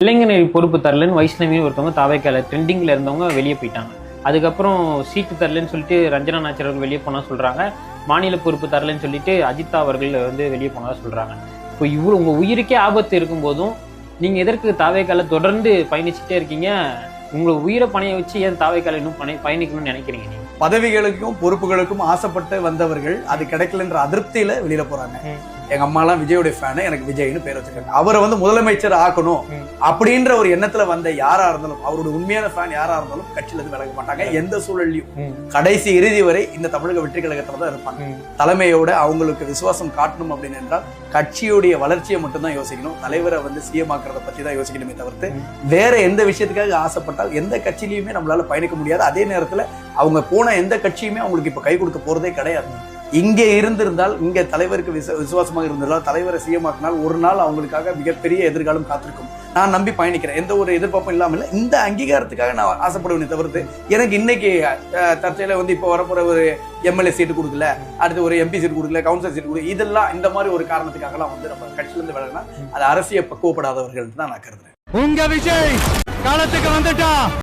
இளைஞர் பொறுப்பு தரலன்னு வைஷ்ணவின்னு ஒருத்தவங்க தாவேக்கால ட்ரெண்டிங்ல இருந்தவங்க வெளியே போயிட்டாங்க. அதுக்கப்புறம் சீட்டு தரலன்னு சொல்லிட்டு ரஞ்சனா நாச்சர் அவர்கள் வெளியே போனா சொல்றாங்க. மாநில பொறுப்பு தரலன்னு சொல்லிட்டு அஜிதா அவர்கள் வெளியே போனதா சொல்றாங்க. இப்போ இவ்வளவு உங்க உயிருக்கே ஆபத்து இருக்கும் போதும் நீங்க எதற்கு தாவேக்கால தொடர்ந்து பயணிச்சுட்டே இருக்கீங்க? உங்களை உயிரை பணைய வச்சு ஏன் தாவேக்கால இன்னும் பயணிக்கணும்னு நினைக்கிறீங்க? நீங்க பதவிகளுக்கும் பொறுப்புகளுக்கும் ஆசைப்பட்டு வந்தவர்கள் அது கிடைக்கலன்ற அதிருப்தியில வெளியில போறாங்க. எங்க அம்மா எல்லாம் விஜயோட ஃபேனு, எனக்கு விஜய்னு பேர் வச்சிருக்காங்க. அவரை முதலமைச்சர் ஆக்கணும் அப்படின்ற ஒரு எண்ணத்துல வந்த யாரா இருந்தாலும், அவரோட உண்மையான ஃபேன் யாரா இருந்தாலும் கட்சியில இருந்து விலக மாட்டாங்க. எந்த சூழல்லையும் கடைசி இறுதி வரை இந்த தமிழக வெற்றி கழகத்துல தான் இருப்பாங்க. தலைமையோட அவங்களுக்கு விசுவாசம் காட்டணும் அப்படின்னு என்றால் கட்சியுடைய வளர்ச்சியை மட்டும்தான் யோசிக்கணும். தலைவரை சிஎம் ஆக்குறத பத்தி தான் யோசிக்கணுமே தவிர்த்து வேற எந்த விஷயத்துக்காக ஆசைப்பட்டால் எந்த கட்சியிலையுமே நம்மளால பயணிக்க முடியாது. அதே நேரத்துல அவங்க போன எந்த கட்சியுமே அவங்களுக்கு இப்ப கை கொடுக்க போறதே கிடையாது. இங்கே இருந்திருந்தால், இங்க தலைவருக்கு விசுவாசமாக இருந்திருந்தால், தலைவரை சிஎமாக்கினால் ஒரு நாள் அவங்களுக்காக மிகப்பெரிய எதிர்காலம் காத்திருக்கும். நான் நம்பி பயணிக்கிறேன். எந்த ஒரு எதிர்பார்ப்பும் இல்லாமல் இந்த அங்கீகாரத்துக்காக நான் ஆசைப்படுவேனே தவிர்த்து எனக்கு இன்னைக்கு தற்செயல இப்போ வரப்போற ஒரு எம்எல்ஏ சீட்டு கொடுக்கல, அடுத்து ஒரு எம்பி சீட்டு கொடுக்கல, கவுன்சிலர் சீட்டு கொடுக்கல, இதெல்லாம் இந்த மாதிரி ஒரு காரணத்துக்காகலாம் நம்ம கட்சியில இருந்து விலகினா அது அரசியல் பக்குவப்படாதவர்கள் தான் நான் கருதுறேன். உங்க விஜய் காலத்துக்கு வந்துட்டா.